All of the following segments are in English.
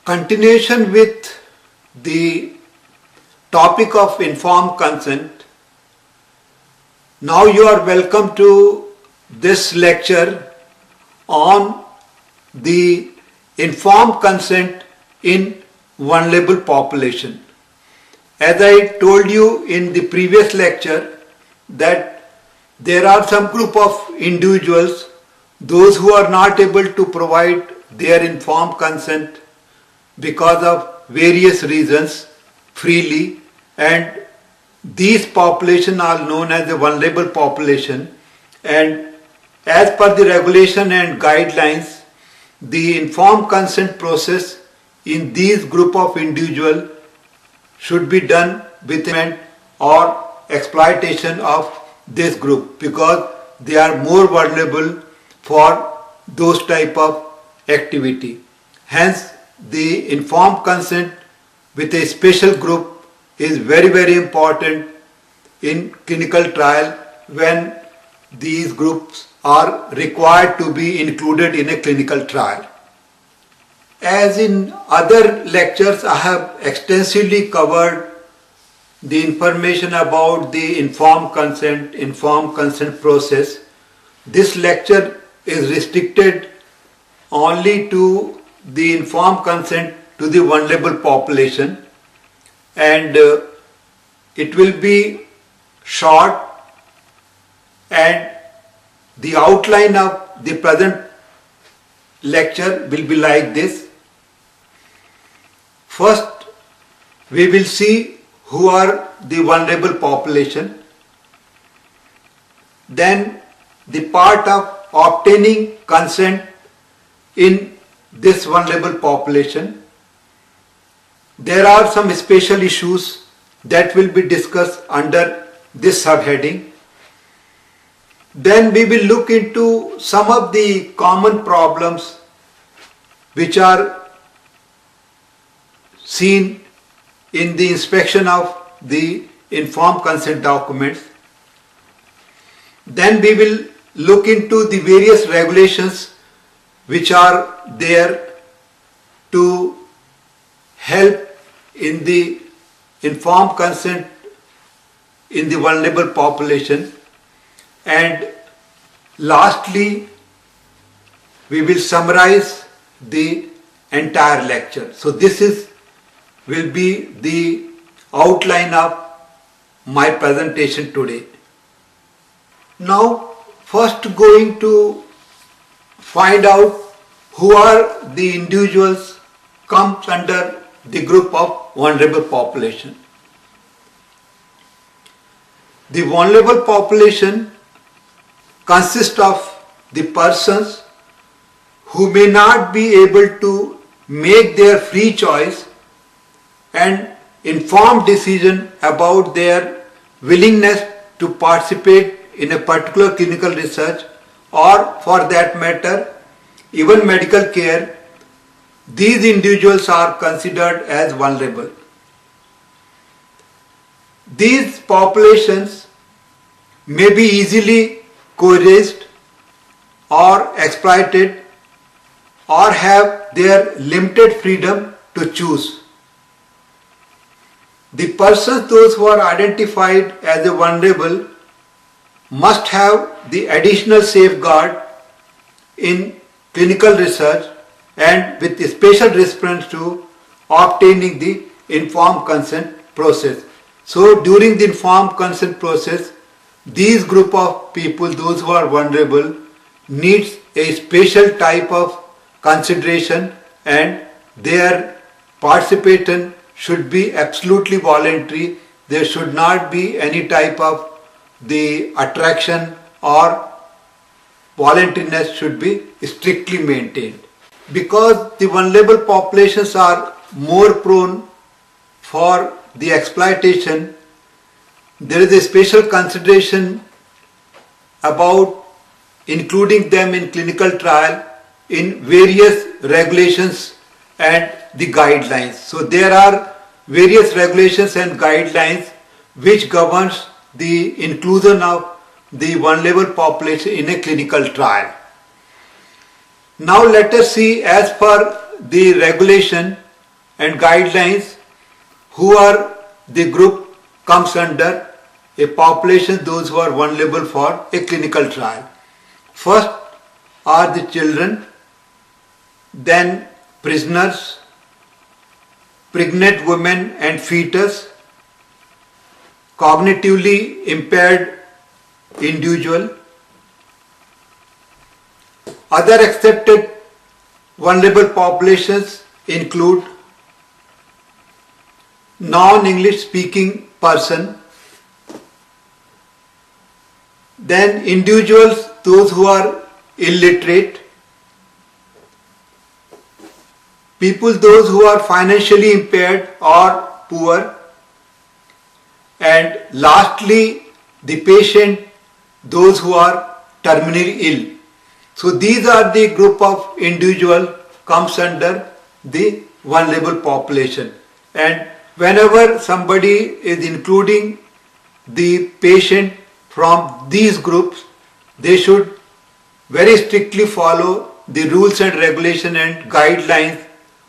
Continuation with the topic of informed consent. Now you are welcome to this lecture on the informed consent in vulnerable population. As I told you in the previous lecture that there are some group of individuals, those who are not able to provide their informed consent because of various reasons freely, and these population are known as the vulnerable population, and as per the regulation and guidelines, the informed consent process in these group of individual should be done with or exploitation of this group because they are more vulnerable for those type of activity. Hence, the informed consent with a special group is very important in clinical trial when these groups are required to be included in a clinical trial. As in other lectures, I have extensively covered the information about the informed consent process. This lecture is restricted only to the informed consent to the vulnerable population, and it will be short, and the outline of the present lecture will be like this. First, we will see who are the vulnerable population. Then the part of obtaining consent in this vulnerable population. There are some special issues that will be discussed under this subheading. Then we will look into some of the common problems which are seen in the inspection of the informed consent documents. Then we will look into the various regulations which are there to help in the informed consent in the vulnerable population. And lastly, we will summarize the entire lecture. So this will be the outline of my presentation today. Now, first going to find out who are the individuals comes under the group of vulnerable population. The vulnerable population consists of the persons who may not be able to make their free choice and informed decision about their willingness to participate in a particular clinical research or, for that matter, even medical care. These individuals are considered as vulnerable. These populations may be easily coerced or exploited or have their limited freedom to choose. The persons, those who are identified as a vulnerable, must have the additional safeguard in clinical research and with special reference to obtaining the informed consent process. So during the informed consent process, these group of people, those who are vulnerable, needs a special type of consideration, and their participation should be absolutely voluntary. There should not be any type of the attraction, or voluntariness should be strictly maintained. Because the vulnerable populations are more prone for the exploitation, there is a special consideration about including them in clinical trial in various regulations and the guidelines. So there are various regulations and guidelines which governs the inclusion of the vulnerable population in a clinical trial. Now let us see, as per the regulation and guidelines who are the group comes under a population those who are vulnerable for a clinical trial. First are the children, then prisoners, pregnant women and fetus, cognitively impaired individual. Other accepted vulnerable populations include non-English speaking person, then individuals, those who are illiterate, people those who are financially impaired or poor, and lastly the patient, those who are terminally ill. So these are the group of individual comes under the vulnerable population, and whenever somebody is including the patient from these groups, they should very strictly follow the rules and regulation and guidelines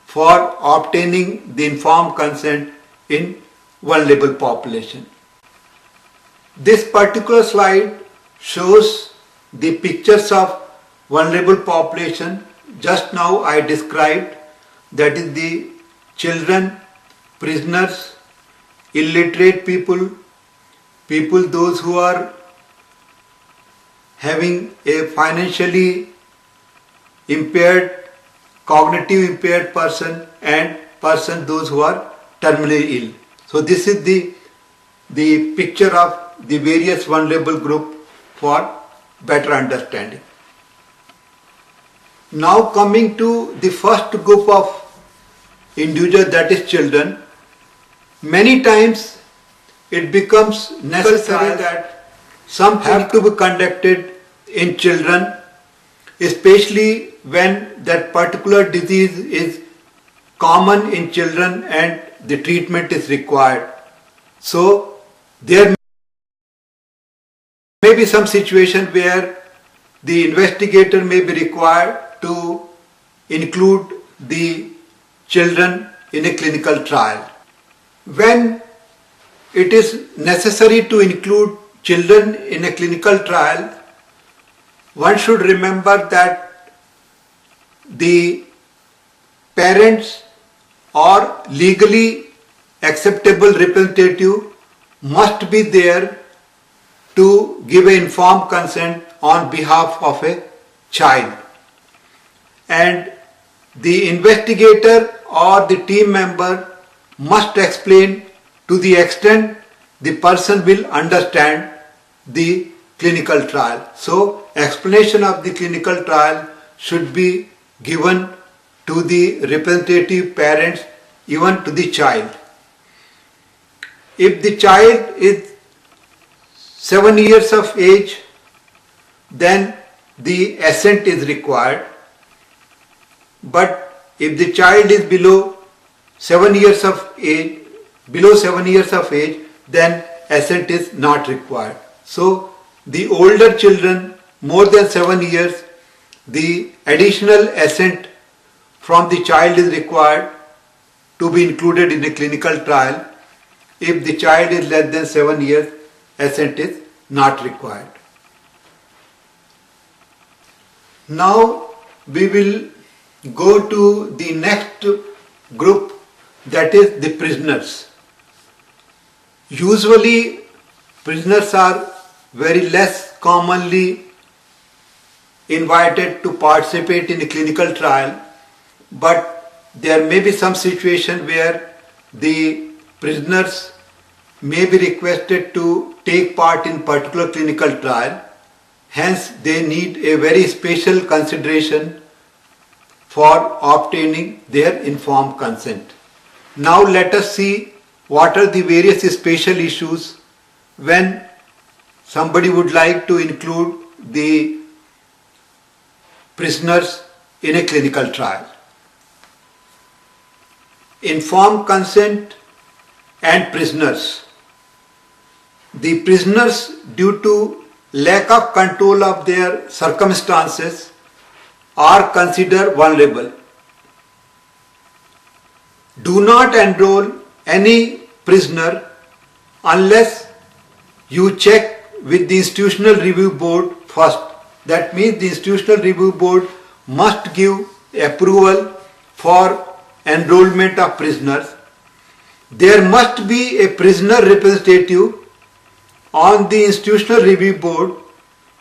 for obtaining the informed consent in vulnerable population. This particular slide shows the pictures of vulnerable population. Just now I described, that is the children, prisoners, illiterate people, people those who are having a financially impaired, cognitive impaired person, and person those who are terminally ill. So this is the picture of the various vulnerable group for better understanding. Now coming to the first group of individuals, that is children, many times it becomes necessary that some have to be conducted in children, especially when that particular disease is common in children and the treatment is required. So there may be some situation where the investigator may be required to include the children in a clinical trial. When it is necessary to include children in a clinical trial, one should remember that the parents or legally acceptable representative must be there to give an informed consent on behalf of a child, and the investigator or the team member must explain to the extent the person will understand the clinical trial. So explanation of the clinical trial should be given to the representative parents, even to the child. If the child is 7 years of age, then the assent is required. But if the child is below 7 years of age, then assent is not required. So the older children, more than 7 years, the additional assent from the child is required to be included in a clinical trial. If the child is less than 7 years, assent is not required. Now we will go to the next group, that is the prisoners. Usually prisoners are very less commonly invited to participate in a clinical trial, but there may be some situation where the prisoners may be requested to take part in particular clinical trial. Hence they need a very special consideration for obtaining their informed consent. Now let us see what are the various special issues when somebody would like to include the prisoners in a clinical trial. Informed consent and prisoners. The prisoners, due to lack of control of their circumstances, are considered vulnerable. do not enroll any prisoner unless you check with the Institutional Review Board first. That means the Institutional Review Board must give approval for enrollment of prisoners. There must be a prisoner representative on the Institutional Review Board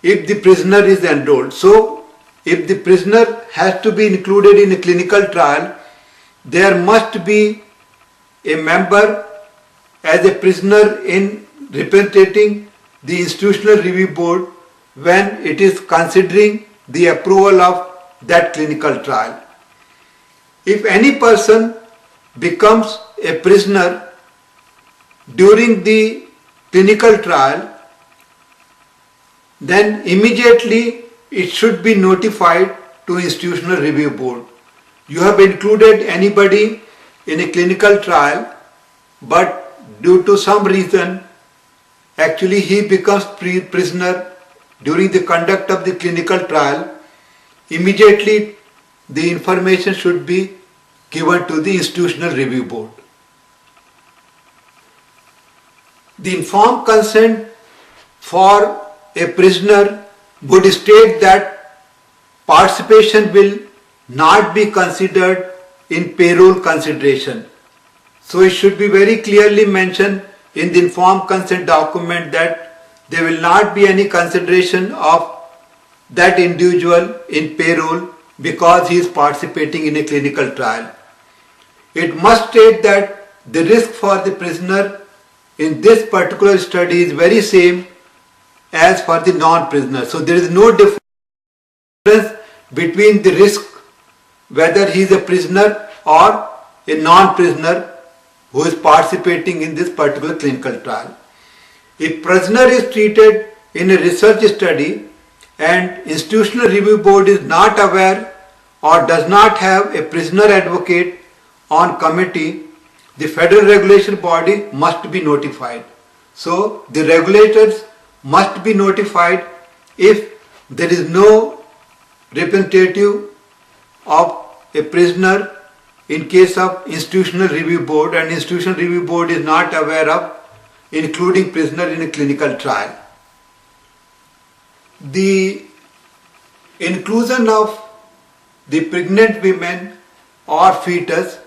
if the prisoner is enrolled. So, if the prisoner has to be included in a clinical trial, there must be a member as a prisoner in representing the Institutional Review Board when it is considering the approval of that clinical trial. If any person becomes a prisoner during the clinical trial, then immediately it should be notified to Institutional Review Board. You have included anybody in a clinical trial, but due to some reason, actually he becomes prisoner during the conduct of the clinical trial, immediately the information should be given to the Institutional Review Board. The informed consent for a prisoner would state that participation will not be considered in payroll consideration. So it should be very clearly mentioned in the informed consent document that there will not be any consideration of that individual in payroll because he is participating in a clinical trial. It must state that the risk for the prisoner in this particular study is very same as for the non-prisoner. So there is no difference between the risk whether he is a prisoner or a non-prisoner who is participating in this particular clinical trial. If prisoner is treated in a research study and Institutional Review Board is not aware or does not have a prisoner advocate on committee, the federal regulation body must be notified. So the regulators must be notified if there is no representative of a prisoner in case of Institutional Review Board, and Institutional Review Board is not aware of including prisoner in a clinical trial. The inclusion of the pregnant women or fetus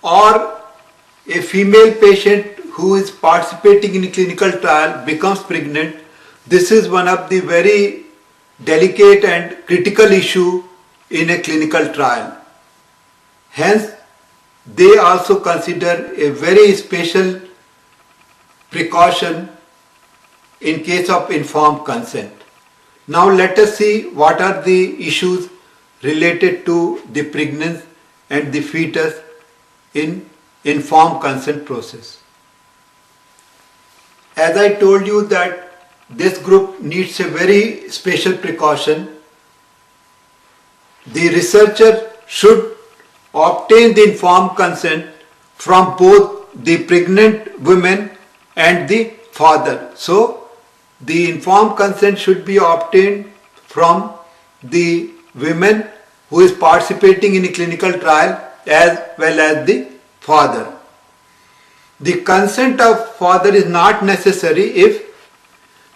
or a female patient who is participating in a clinical trial becomes pregnant, this is one of the very delicate and critical issue in a clinical trial. Hence, they also consider a very special precaution in case of informed consent. Now let us see what are the issues related to the pregnancy and the fetus in informed consent process. As I told you that this group needs a very special precaution. The researcher should obtain the informed consent from both the pregnant women and the father. So the informed consent should be obtained from the women who is participating in a clinical trial as well as the father. The consent of father is not necessary if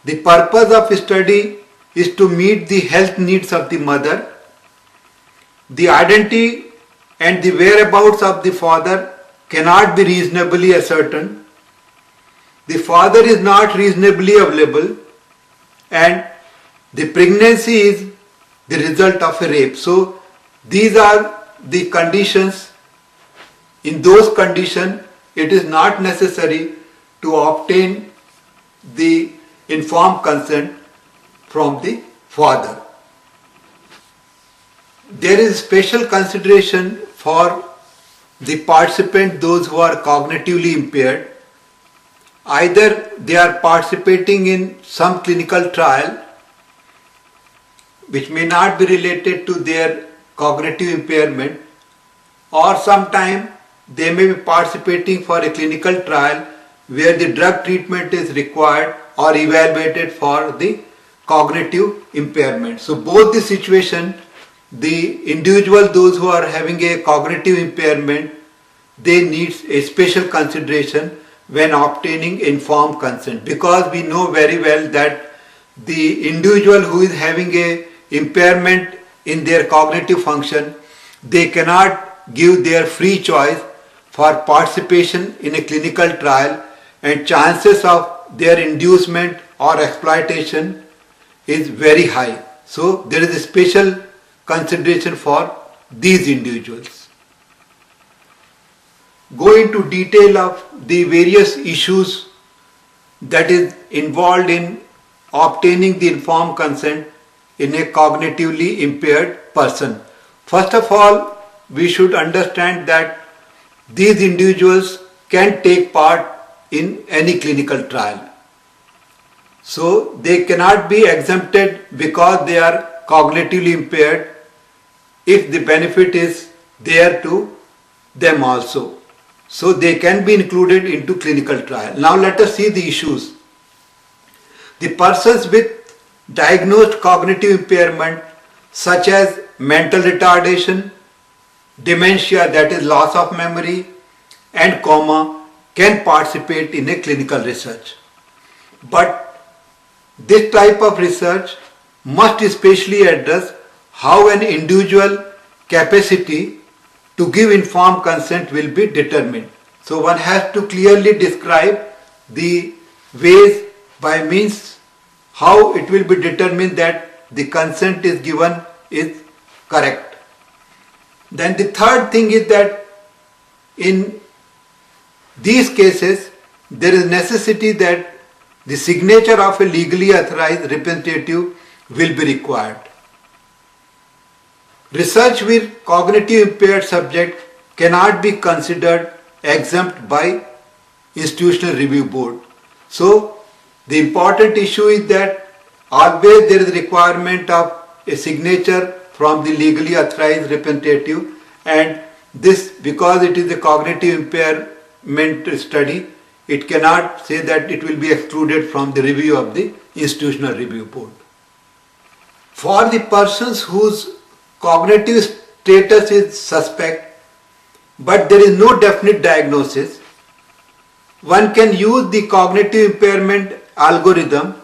the purpose of study is to meet the health needs of the mother. The identity and the whereabouts of the father cannot be reasonably ascertained. The father is not reasonably available and the pregnancy is the result of a rape. So these are the conditions. In those conditions, it is not necessary to obtain the informed consent from the father. There is special consideration for the participant, those who are cognitively impaired. Either they are participating in some clinical trial which may not be related to their cognitive impairment, or sometime they may be participating for a clinical trial where the drug treatment is required or evaluated for the cognitive impairment. So both the situation, the individual, those who are having a cognitive impairment, they need a special consideration when obtaining informed consent, because we know very well that the individual who is having a impairment in their cognitive function, they cannot give their free choice for participation in a clinical trial, and chances of their inducement or exploitation is very high. So there is a special consideration for these individuals. Go into detail of the various issues that is involved in obtaining the informed consent in a cognitively impaired person. First of all, we should understand that these individuals can take part in any clinical trial. So they cannot be exempted because they are cognitively impaired if the benefit is there to them also. So they can be included into clinical trial. Now let us see the issues. The persons with diagnosed cognitive impairment such as mental retardation, dementia, that is loss of memory, and coma can participate in a clinical research. But this type of research must especially address how an individual capacity to give informed consent will be determined. So one has to clearly describe the ways by means how it will be determined that the consent is given is correct. Then the third thing is that in these cases there is necessity that the signature of a legally authorized representative will be required. Research with cognitive impaired subject cannot be considered exempt by institutional review board. So the important issue is that always there is requirement of a signature from the legally authorized representative, and this, because it is a cognitive impairment study, it cannot say that it will be excluded from the review of the institutional review board. For the persons whose cognitive status is suspect but there is no definite diagnosis, one can use the cognitive impairment algorithm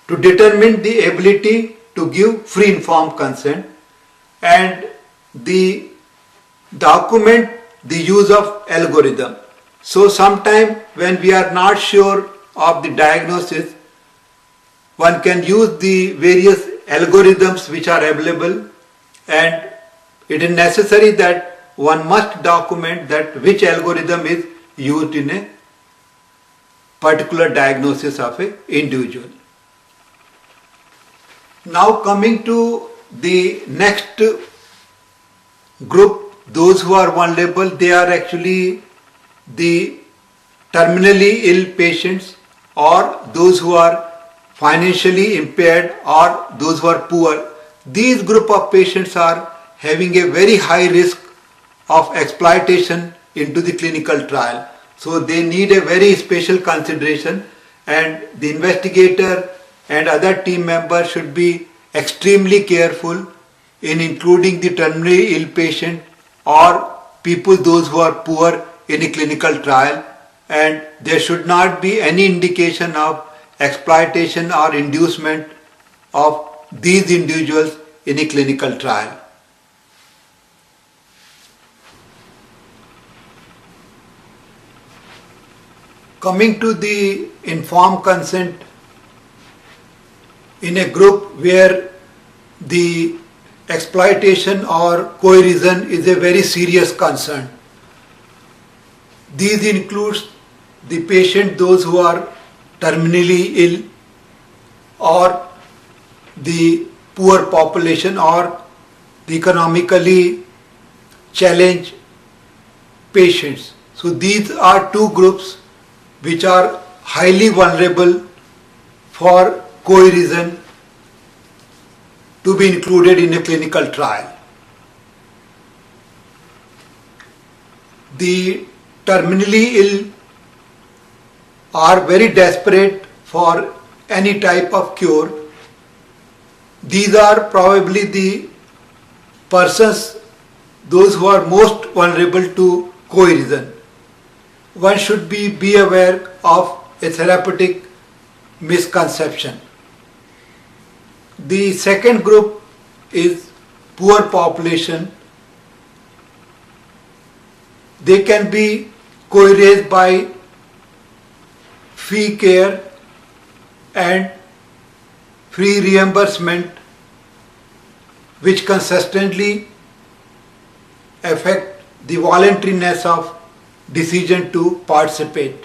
to determine the ability to give free informed consent and the document the use of algorithm. So sometime when we are not sure of the diagnosis, one can use the various algorithms which are available, and it is necessary that one must document that which algorithm is used in a particular diagnosis of an individual. Now coming to the next group, those who are vulnerable, they are actually the terminally ill patients or those who are financially impaired or those who are poor. These group of patients are having a very high risk of exploitation into the clinical trial. So they need a very special consideration, and the investigator and other team members should be extremely careful in including the terminally ill patient or people those who are poor in a clinical trial, and there should not be any indication of exploitation or inducement of these individuals in a clinical trial. Coming to the informed consent in a group where the exploitation or coercion is a very serious concern. These includes the patient, those who are terminally ill, or the poor population, or the economically challenged patients. So these are two groups which are highly vulnerable for coercion to be included in a clinical trial. The terminally ill are very desperate for any type of cure. These are probably the persons, those who are most vulnerable to coercion. One should be aware of a therapeutic misconception. The second group is poor population. They can be coerced by fee care and free reimbursement, which consistently affect the voluntariness of decision to participate.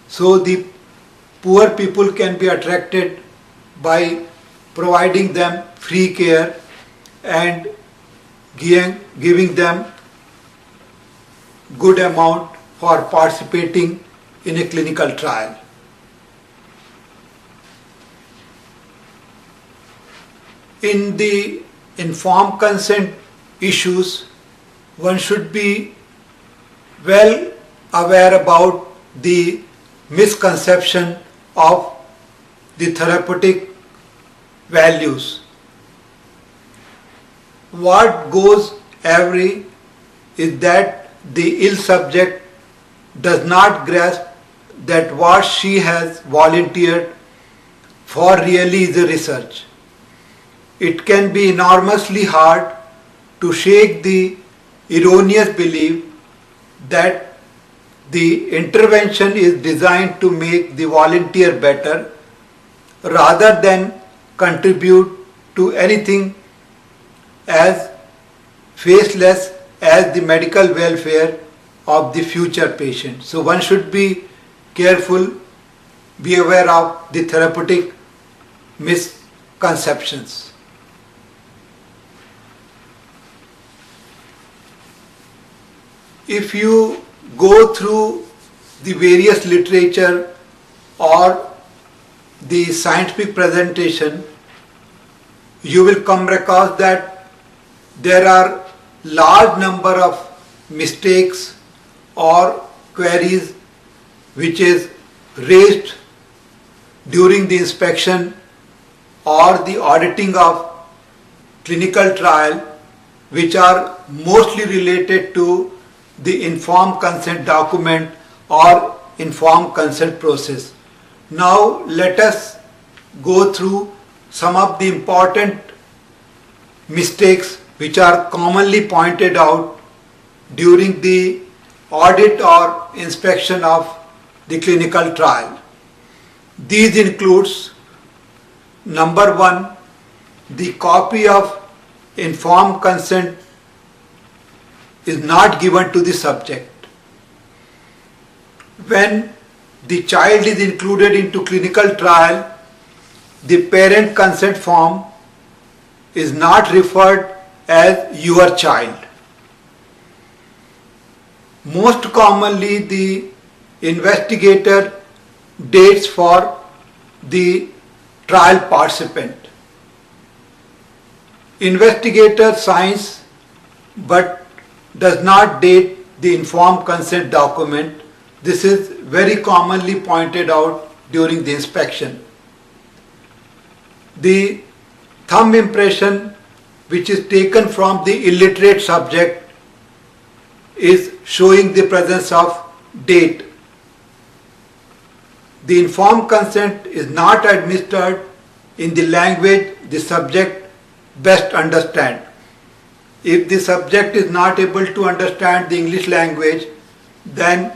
So the poor people can be attracted by providing them free care and giving them good amount for participating in a clinical trial. In the informed consent issues, one should be well aware about the misconception of the therapeutic values. What goes every is that the ill subject does not grasp that what she has volunteered for really is a research. It can be enormously hard to shake the erroneous belief that the intervention is designed to make the volunteer better rather than contribute to anything as faceless as the medical welfare of the future patient. So one should be careful, be aware of the therapeutic misconceptions. If you go through the various literature or the scientific presentation, you will come across that there are large number of mistakes or queries which is raised during the inspection or the auditing of clinical trial, which are mostly related to the informed consent document or informed consent process. Now let us go through some of the important mistakes which are commonly pointed out during the audit or inspection of the clinical trial. These includes: number one, the copy of informed consent is not given to the subject. When the child is included into clinical trial, the parent consent form is not referred as your child. Most commonly, the investigator dates for the trial participant. Investigator signs but does not date the informed consent document. This is very commonly pointed out during the inspection. The thumb impression which is taken from the illiterate subject is showing the presence of date. The informed consent is not administered in the language the subject best understands. If the subject is not able to understand the English language, then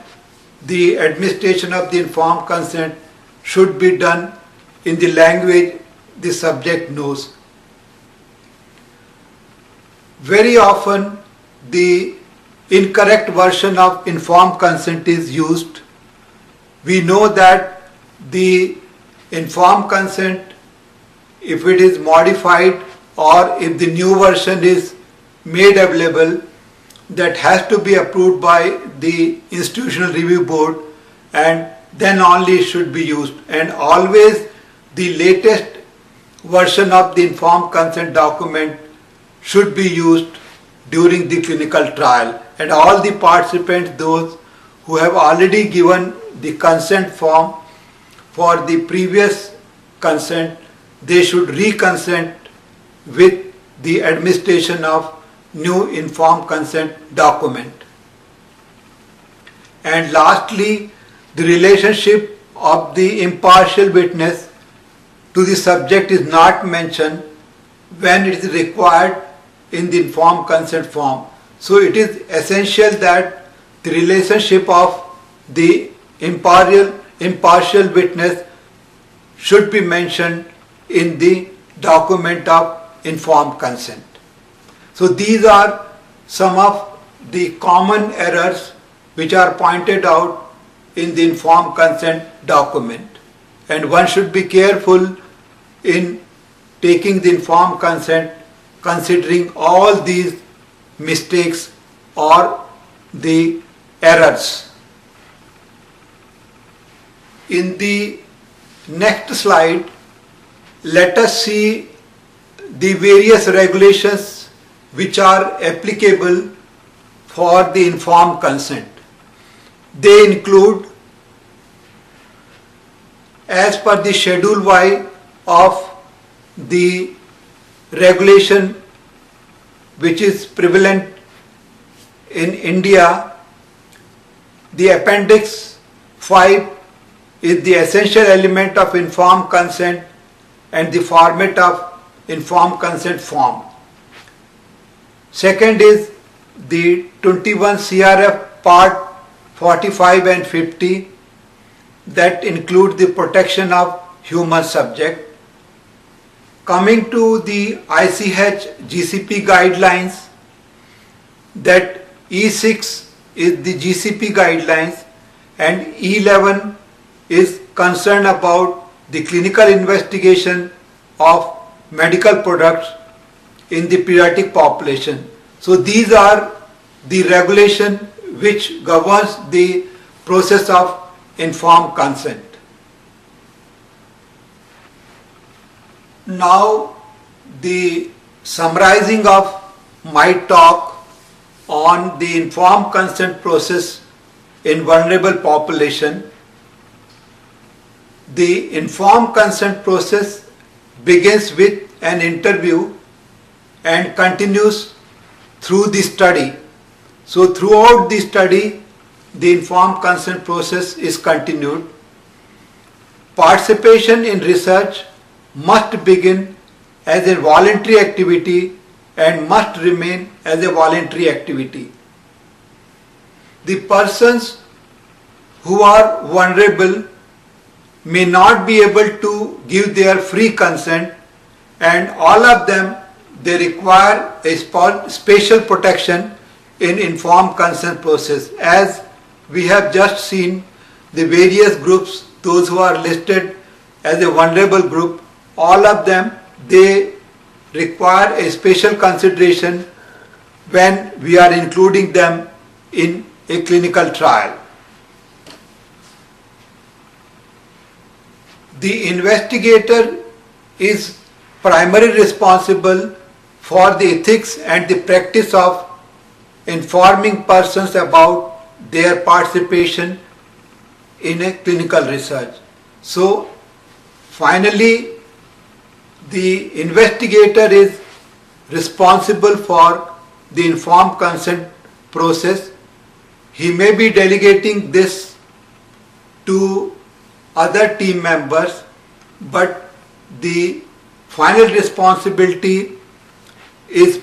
the administration of the informed consent should be done in the language the subject knows. Very often the incorrect version of informed consent is used. We know that the informed consent, if it is modified or if the new version is made available, that has to be approved by the institutional review board, and then only it should be used. And always the latest version of the informed consent document should be used during the clinical trial, and all the participants, those who have already given the consent form for the previous consent, they should reconsent with the administration of new informed consent document. And lastly, the relationship of the impartial witness to the subject is not mentioned when it is required in the informed consent form. So it is essential that the relationship of the impartial witness should be mentioned in the document of informed consent. So these are some of the common errors which are pointed out in the informed consent document, and one should be careful in taking the informed consent considering all these mistakes or the errors. In the next slide, let us see the various regulations which are applicable for the informed consent. They include, as per the Schedule Y of the regulation which is prevalent in India, the Appendix 5 is the essential element of informed consent and the format of informed consent form. Second is the 21 CRF Part 45 and 50 that include the protection of human subject. Coming to the ICH GCP guidelines, that E6 is the GCP guidelines and E11 is concerned about the clinical investigation of medical products in the pediatric population. So these are the regulation which governs the process of informed consent. Now the summarizing of my talk on the informed consent process in vulnerable population. The informed consent process begins with an interview and continues through the study. So throughout the study, the informed consent process is continued. Participation in research must begin as a voluntary activity and must remain as a voluntary activity. The persons who are vulnerable may not be able to give their free consent, and all of them, they require a special protection in informed consent process. As we have just seen, the various groups, those who are listed as a vulnerable group, all of them, they require a special consideration when we are including them in a clinical trial. The investigator is primarily responsible for the ethics and the practice of informing persons about their participation in a clinical research. So finally, the investigator is responsible for the informed consent process. He may be delegating this to other team members, but the final responsibility is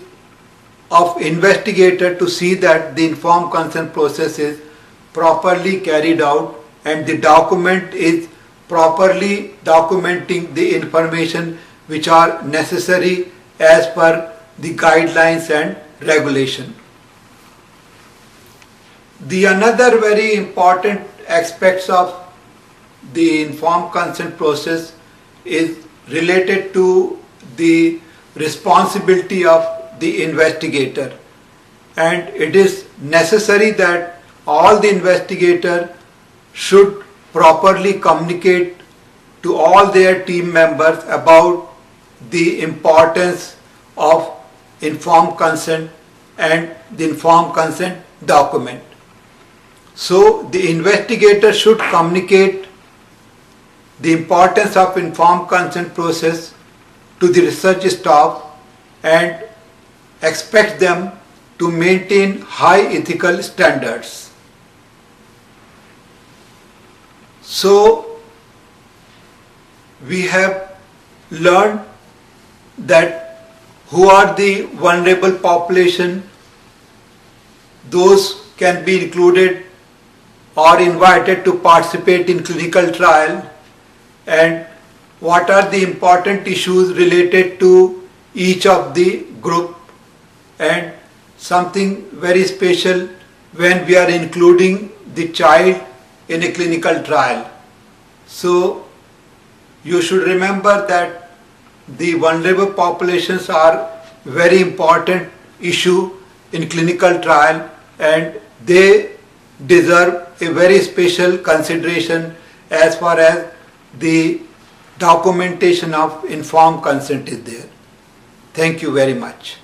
of investigator to see that the informed consent process is properly carried out and the document is properly documenting the information which are necessary as per the guidelines and regulation. The another very important aspects of the informed consent process is related to the responsibility of the investigator, and it is necessary that all the investigator should properly communicate to all their team members about the importance of informed consent and the informed consent document. So the investigator should communicate the importance of informed consent process to the research staff and expect them to maintain high ethical standards. So we have learned that who are the vulnerable population, those can be included or invited to participate in clinical trial, and what are the important issues related to each of the group, and something very special when we are including the child in a clinical trial. So you should remember that the vulnerable populations are very important issue in clinical trial, and they deserve a very special consideration as far as the documentation of informed consent is there. Thank you very much.